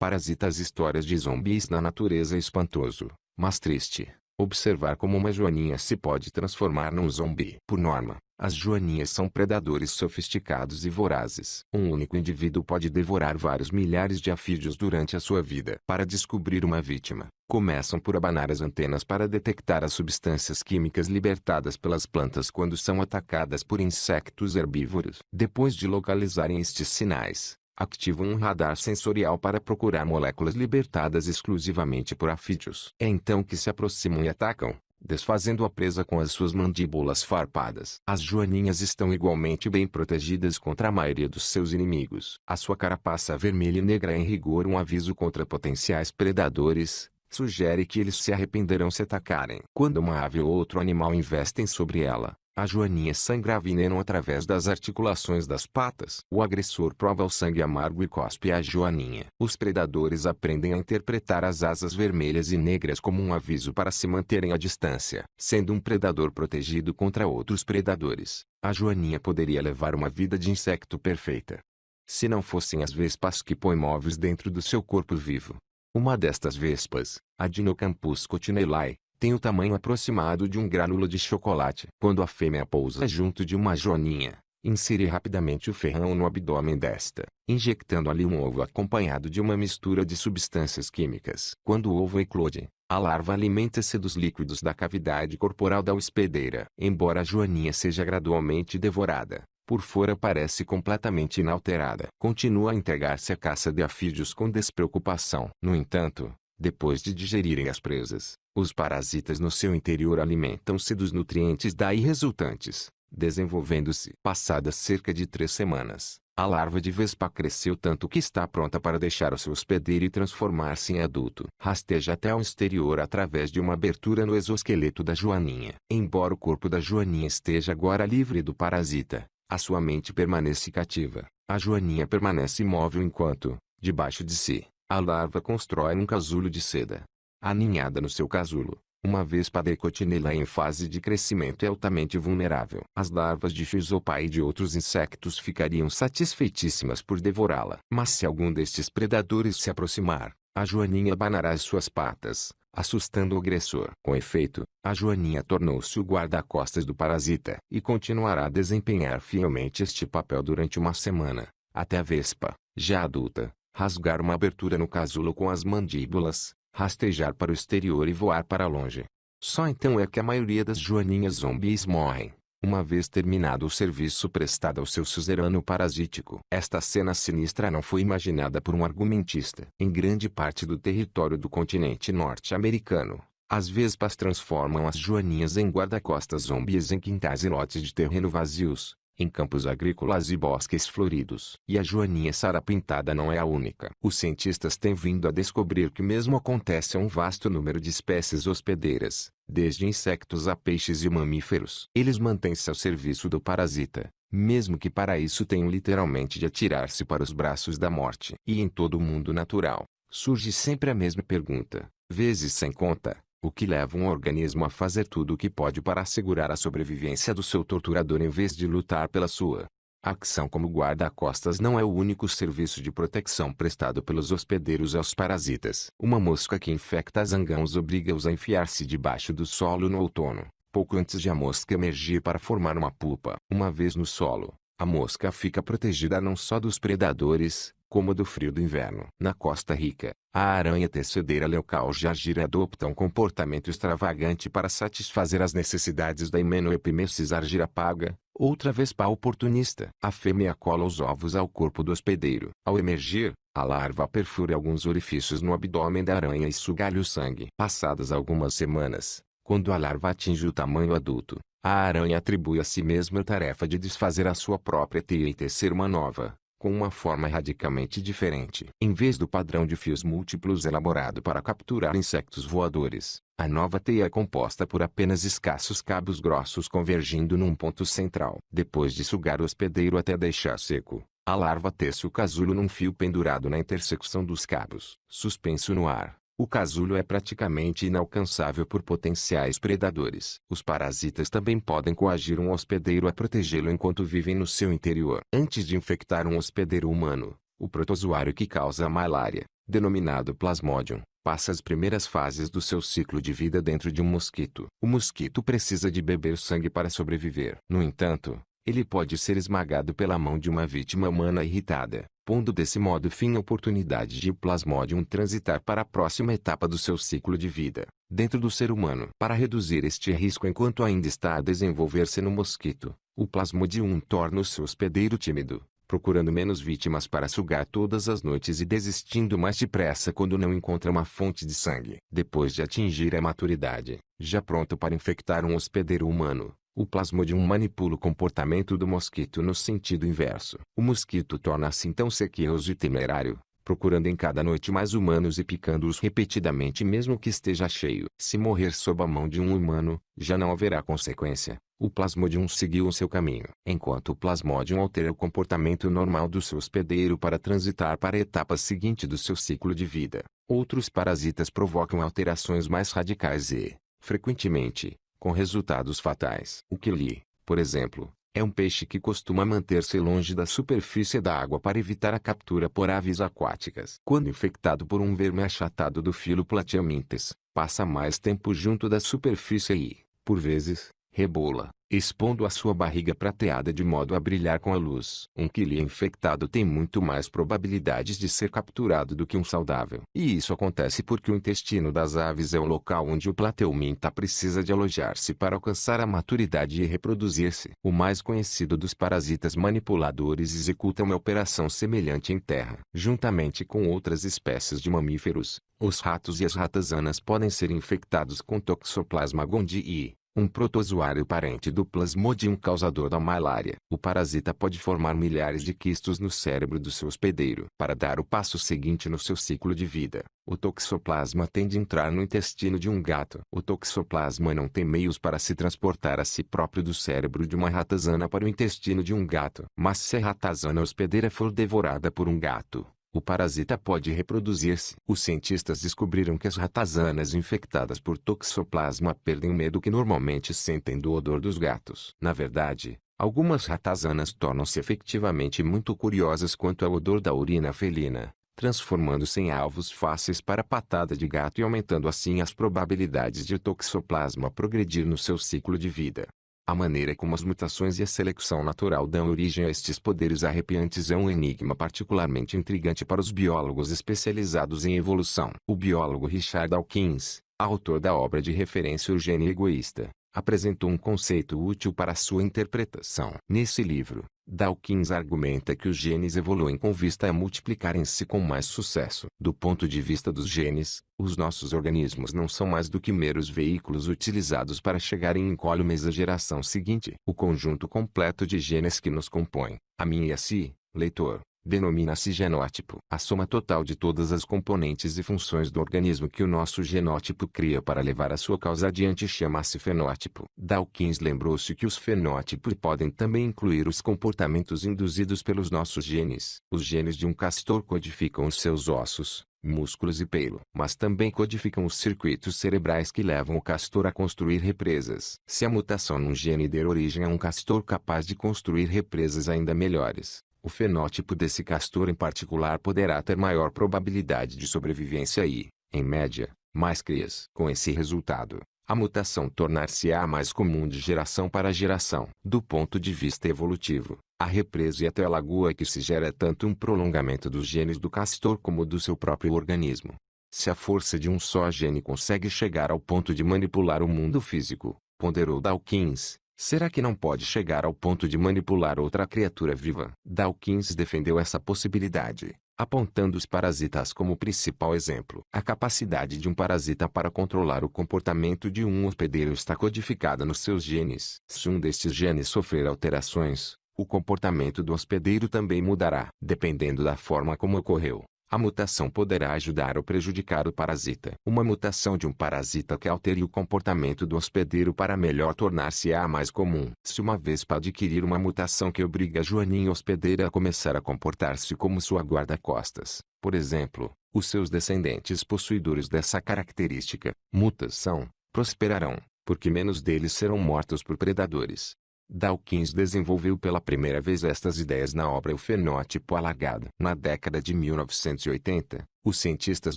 Parasitas. Histórias de zumbis na natureza. É espantoso, mas triste, observar como uma joaninha se pode transformar num zumbi. Por norma, as joaninhas são predadores sofisticados e vorazes. Um único indivíduo pode devorar vários milhares de afídeos durante a sua vida. Para descobrir uma vítima, começam por abanar as antenas para detectar as substâncias químicas libertadas pelas plantas quando são atacadas por insectos herbívoros. Depois de localizarem estes sinais, ativam um radar sensorial para procurar moléculas libertadas exclusivamente por afídeos. É então que se aproximam e atacam, desfazendo a presa com as suas mandíbulas farpadas. As joaninhas estão igualmente bem protegidas contra a maioria dos seus inimigos. A sua carapaça vermelha e negra é em rigor um aviso contra potenciais predadores. Sugere que eles se arrependerão se atacarem. Quando uma ave ou outro animal investem sobre ela, a joaninha sangra veneno através das articulações das patas. O agressor prova o sangue amargo e cospe a joaninha. Os predadores aprendem a interpretar as asas vermelhas e negras como um aviso para se manterem à distância. Sendo um predador protegido contra outros predadores, a joaninha poderia levar uma vida de inseto perfeita, se não fossem as vespas que põem ovos dentro do seu corpo vivo. Uma destas vespas, a Dinocampus cotinellai, tem o tamanho aproximado de um grânulo de chocolate. Quando a fêmea pousa junto de uma joaninha, insere rapidamente o ferrão no abdômen desta, injectando ali um ovo acompanhado de uma mistura de substâncias químicas. Quando o ovo eclode, a larva alimenta-se dos líquidos da cavidade corporal da hospedeira. Embora a joaninha seja gradualmente devorada, por fora parece completamente inalterada. Continua a entregar-se à caça de afídeos com despreocupação. No entanto, depois de digerirem as presas, os parasitas no seu interior alimentam-se dos nutrientes daí resultantes, desenvolvendo-se. Passadas cerca de 3 semanas, a larva de vespa cresceu tanto que está pronta para deixar o seu hospedeiro e transformar-se em adulto. Rasteja até ao exterior através de uma abertura no exoesqueleto da joaninha. Embora o corpo da joaninha esteja agora livre do parasita, a sua mente permanece cativa. A joaninha permanece imóvel enquanto, debaixo de si, a larva constrói um casulo de seda. Aninhada no seu casulo, uma vespa decotinellai em fase de crescimento é altamente vulnerável. As larvas de Physopa e de outros insectos ficariam satisfeitíssimas por devorá-la. Mas se algum destes predadores se aproximar, a joaninha abanará as suas patas, assustando o agressor. Com efeito, a joaninha tornou-se o guarda-costas do parasita e continuará a desempenhar fielmente este papel durante uma semana, até a vespa, já adulta, rasgar uma abertura no casulo com as mandíbulas, rastejar para o exterior e voar para longe. Só então é que a maioria das joaninhas zumbis morrem, uma vez terminado o serviço prestado ao seu suzerano parasítico. Esta cena sinistra não foi imaginada por um argumentista. Em grande parte do território do continente norte-americano, as vespas transformam as joaninhas em guarda-costas zumbis em quintais e lotes de terreno vazios, em campos agrícolas e bosques floridos. E a joaninha sarapintada não é a única. Os cientistas têm vindo a descobrir que mesmo acontece a um vasto número de espécies hospedeiras, desde insectos a peixes e mamíferos. Eles mantêm-se ao serviço do parasita, mesmo que para isso tenham literalmente de atirar-se para os braços da morte. E em todo o mundo natural, surge sempre a mesma pergunta, vezes sem conta: o que leva um organismo a fazer tudo o que pode para assegurar a sobrevivência do seu torturador em vez de lutar pela sua? A ação como guarda-costas não é o único serviço de proteção prestado pelos hospedeiros aos parasitas. Uma mosca que infecta zangãos obriga-os a enfiar-se debaixo do solo no outono, pouco antes de a mosca emergir para formar uma pupa. Uma vez no solo, a mosca fica protegida não só dos predadores, como do frio do inverno. Na Costa Rica, a aranha tecedeira Leucaugia adopta um comportamento extravagante para satisfazer as necessidades da Hymenopimys argyrapaga, outra vespa oportunista. A fêmea cola os ovos ao corpo do hospedeiro. Ao emergir, a larva perfura alguns orifícios no abdômen da aranha e suga-lhe o sangue. Passadas algumas semanas, quando a larva atinge o tamanho adulto, a aranha atribui a si mesma a tarefa de desfazer a sua própria teia e tecer uma nova, com uma forma radicalmente diferente. Em vez do padrão de fios múltiplos elaborado para capturar insectos voadores, a nova teia é composta por apenas escassos cabos grossos convergindo num ponto central. Depois de sugar o hospedeiro até deixar seco, a larva tece o casulo num fio pendurado na intersecção dos cabos. Suspenso no ar, o casulo é praticamente inalcançável por potenciais predadores. Os parasitas também podem coagir um hospedeiro a protegê-lo enquanto vivem no seu interior. Antes de infectar um hospedeiro humano, o protozoário que causa a malária, denominado Plasmodium, passa as primeiras fases do seu ciclo de vida dentro de um mosquito. O mosquito precisa de beber sangue para sobreviver. No entanto, ele pode ser esmagado pela mão de uma vítima humana irritada, pondo desse modo fim à oportunidade de o Plasmodium transitar para a próxima etapa do seu ciclo de vida, dentro do ser humano. Para reduzir este risco enquanto ainda está a desenvolver-se no mosquito, o Plasmodium torna o seu hospedeiro tímido, procurando menos vítimas para sugar todas as noites e desistindo mais depressa quando não encontra uma fonte de sangue. Depois de atingir a maturidade, já pronto para infectar um hospedeiro humano, o Plasmodium manipula o comportamento do mosquito no sentido inverso. O mosquito torna-se então sequioso e temerário, procurando em cada noite mais humanos e picando-os repetidamente mesmo que esteja cheio. Se morrer sob a mão de um humano, já não haverá consequência. O Plasmodium seguiu o seu caminho. Enquanto o Plasmodium altera o comportamento normal do seu hospedeiro para transitar para a etapa seguinte do seu ciclo de vida, outros parasitas provocam alterações mais radicais e, frequentemente, com resultados fatais. O Kili, por exemplo, é um peixe que costuma manter-se longe da superfície da água para evitar a captura por aves aquáticas. Quando infectado por um verme achatado do filo Platyaminthes, passa mais tempo junto da superfície e, por vezes, rebola, expondo a sua barriga prateada de modo a brilhar com a luz. Um Kili infectado tem muito mais probabilidades de ser capturado do que um saudável. E isso acontece porque o intestino das aves é o local onde o Plateuminta precisa de alojar-se para alcançar a maturidade e reproduzir-se. O mais conhecido dos parasitas manipuladores executa uma operação semelhante em terra. Juntamente com outras espécies de mamíferos, os ratos e as ratazanas podem ser infectados com Toxoplasma gondii, um protozoário parente do Plasmodium causador da malária. O parasita pode formar milhares de quistos no cérebro do seu hospedeiro. Para dar o passo seguinte no seu ciclo de vida, o toxoplasma tende a entrar no intestino de um gato. O toxoplasma não tem meios para se transportar a si próprio do cérebro de uma ratazana para o intestino de um gato. Mas se a ratazana hospedeira for devorada por um gato, o parasita pode reproduzir-se. Os cientistas descobriram que as ratazanas infectadas por toxoplasma perdem o medo que normalmente sentem do odor dos gatos. Na verdade, algumas ratazanas tornam-se efetivamente muito curiosas quanto ao odor da urina felina, transformando-se em alvos fáceis para patada de gato e aumentando assim as probabilidades de toxoplasma progredir no seu ciclo de vida. A maneira como as mutações e a seleção natural dão origem a estes poderes arrepiantes é um enigma particularmente intrigante para os biólogos especializados em evolução. O biólogo Richard Dawkins, autor da obra de referência O Gene Egoísta, apresentou um conceito útil para sua interpretação. Nesse livro, Dawkins argumenta que os genes evoluem com vista a multiplicarem-se com mais sucesso. Do ponto de vista dos genes, os nossos organismos não são mais do que meros veículos utilizados para chegar em incólumes à geração seguinte. O conjunto completo de genes que nos compõe, a mim e a si, leitor, denomina-se genótipo. A soma total de todas as componentes e funções do organismo que o nosso genótipo cria para levar a sua causa adiante chama-se fenótipo. Dawkins lembrou-se que os fenótipos podem também incluir os comportamentos induzidos pelos nossos genes. Os genes de um castor codificam os seus ossos, músculos e pelo, mas também codificam os circuitos cerebrais que levam o castor a construir represas. Se a mutação num gene der origem a um castor capaz de construir represas ainda melhores, o fenótipo desse castor em particular poderá ter maior probabilidade de sobrevivência e, em média, mais crias. Com esse resultado, a mutação tornar-se-á mais comum de geração para geração. Do ponto de vista evolutivo, a represa e até a lagoa que se gera é tanto um prolongamento dos genes do castor como do seu próprio organismo. Se a força de um só gene consegue chegar ao ponto de manipular o mundo físico, ponderou Dawkins, será que não pode chegar ao ponto de manipular outra criatura viva? Dawkins defendeu essa possibilidade, apontando os parasitas como principal exemplo. A capacidade de um parasita para controlar o comportamento de um hospedeiro está codificada nos seus genes. Se um destes genes sofrer alterações, o comportamento do hospedeiro também mudará. Dependendo da forma como ocorreu, a mutação poderá ajudar ou prejudicar o parasita. Uma mutação de um parasita que altere o comportamento do hospedeiro para melhor tornar-se-á mais comum. Se uma vespa adquirir uma mutação que obriga a joaninha hospedeira a começar a comportar-se como sua guarda-costas, por exemplo, os seus descendentes possuidores dessa característica, mutação, prosperarão, porque menos deles serão mortos por predadores. Dawkins desenvolveu pela primeira vez estas ideias na obra O Fenótipo Alargado. Na década de 1980, os cientistas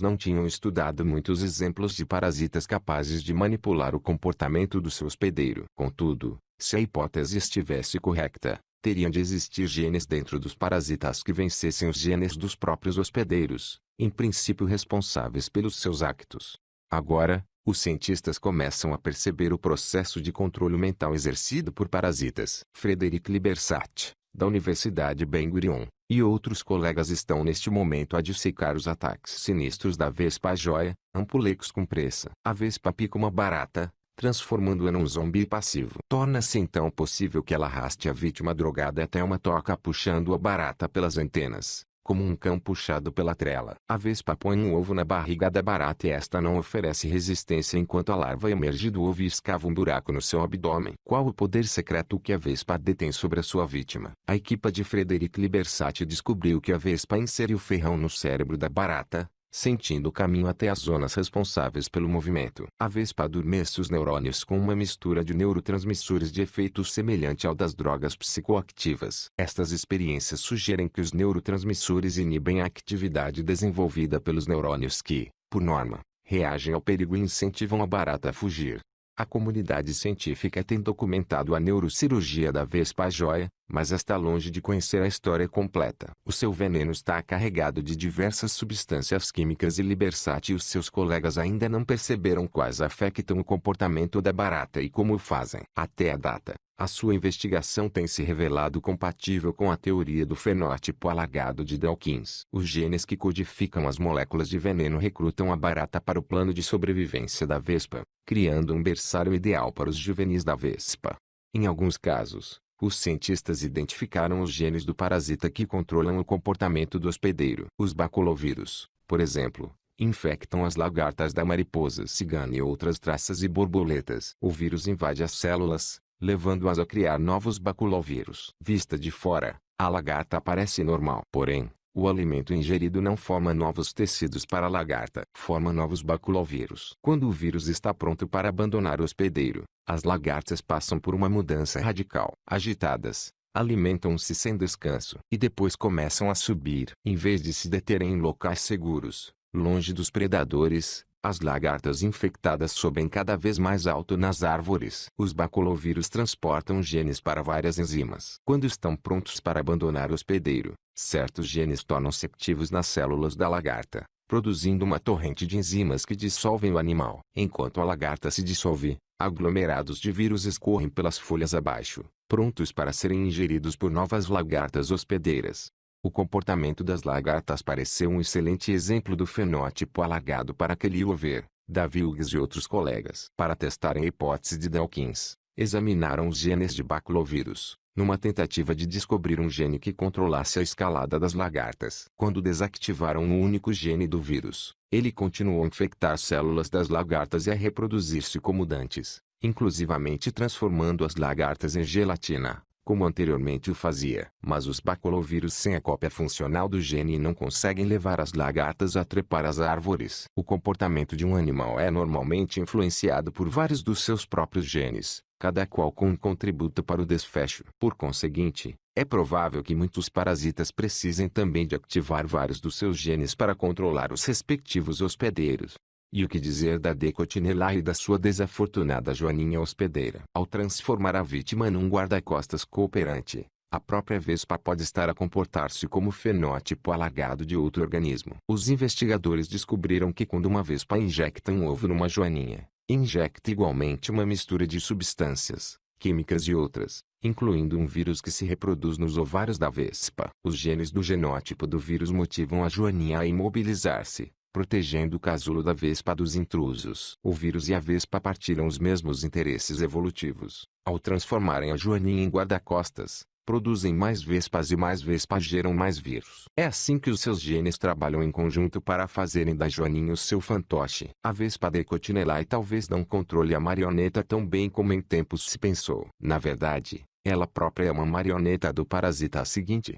não tinham estudado muitos exemplos de parasitas capazes de manipular o comportamento do seu hospedeiro. Contudo, se a hipótese estivesse correta, teriam de existir genes dentro dos parasitas que vencessem os genes dos próprios hospedeiros, em princípio responsáveis pelos seus actos. Agora, os cientistas começam a perceber o processo de controle mental exercido por parasitas. Frederic Libersat, da Universidade Ben-Gurion, e outros colegas estão neste momento a dissecar os ataques sinistros da vespa joia, Ampulex compressa. A vespa pica uma barata, transformando-a num zumbi passivo. Torna-se então possível que ela arraste a vítima drogada até uma toca puxando a barata pelas antenas, como um cão puxado pela trela. A vespa põe um ovo na barriga da barata e esta não oferece resistência enquanto a larva emerge do ovo e escava um buraco no seu abdômen. Qual o poder secreto que a vespa detém sobre a sua vítima? A equipa de Frederic Libersat descobriu que a vespa inseriu ferrão no cérebro da barata, sentindo o caminho até as zonas responsáveis pelo movimento. A vespa adormece os neurônios com uma mistura de neurotransmissores de efeito semelhante ao das drogas psicoativas. Estas experiências sugerem que os neurotransmissores inibem a atividade desenvolvida pelos neurônios que, por norma, reagem ao perigo e incentivam a barata a fugir. A comunidade científica tem documentado a neurocirurgia da vespa joia, mas está longe de conhecer a história completa. O seu veneno está carregado de diversas substâncias químicas e Libersat e os seus colegas ainda não perceberam quais afetam o comportamento da barata e como o fazem. Até a data, a sua investigação tem se revelado compatível com a teoria do fenótipo alargado de Dawkins. Os genes que codificam as moléculas de veneno recrutam a barata para o plano de sobrevivência da vespa, criando um berçário ideal para os juvenis da vespa. Em alguns casos, os cientistas identificaram os genes do parasita que controlam o comportamento do hospedeiro. Os baculovírus, por exemplo, infectam as lagartas da mariposa cigana e outras traças e borboletas. O vírus invade as células, levando-as a criar novos baculovírus. Vista de fora, a lagarta parece normal. Porém, o alimento ingerido não forma novos tecidos para a lagarta, forma novos baculovírus. Quando o vírus está pronto para abandonar o hospedeiro, as lagartas passam por uma mudança radical. Agitadas, alimentam-se sem descanso e depois começam a subir. Em vez de se deterem em locais seguros, longe dos predadores, as lagartas infectadas sobem cada vez mais alto nas árvores. Os baculovírus transportam genes para várias enzimas. Quando estão prontos para abandonar o hospedeiro, certos genes tornam-se ativos nas células da lagarta, produzindo uma torrente de enzimas que dissolvem o animal. Enquanto a lagarta se dissolve, aglomerados de vírus escorrem pelas folhas abaixo, prontos para serem ingeridos por novas lagartas hospedeiras. O comportamento das lagartas pareceu um excelente exemplo do fenótipo alargado para Kelly-Over, Davi Hughes e outros colegas. Para testarem a hipótese de Dawkins, examinaram os genes de baculovírus, numa tentativa de descobrir um gene que controlasse a escalada das lagartas. Quando desativaram o único gene do vírus, ele continuou a infectar células das lagartas e a reproduzir-se como dantes, inclusivamente transformando as lagartas em gelatina, como anteriormente o fazia. Mas os baculovírus sem a cópia funcional do gene não conseguem levar as lagartas a trepar as árvores. O comportamento de um animal é normalmente influenciado por vários dos seus próprios genes, cada qual com um contributo para o desfecho. Por conseguinte, é provável que muitos parasitas precisem também de ativar vários dos seus genes para controlar os respectivos hospedeiros. E o que dizer da Decotinella e da sua desafortunada joaninha hospedeira? Ao transformar a vítima num guarda-costas cooperante, a própria vespa pode estar a comportar-se como fenótipo alargado de outro organismo. Os investigadores descobriram que quando uma vespa injecta um ovo numa joaninha, injecta igualmente uma mistura de substâncias químicas e outras, incluindo um vírus que se reproduz nos ovários da vespa. Os genes do genótipo do vírus motivam a joaninha a imobilizar-se, protegendo o casulo da vespa dos intrusos. O vírus e a vespa partilham os mesmos interesses evolutivos. Ao transformarem a joaninha em guarda-costas, produzem mais vespas e mais vespas geram mais vírus. É assim que os seus genes trabalham em conjunto para fazerem da joaninha o seu fantoche. A vespa Decotinellae talvez não controle a marioneta tão bem como em tempos se pensou. Na verdade, ela própria é uma marioneta do parasita seguinte.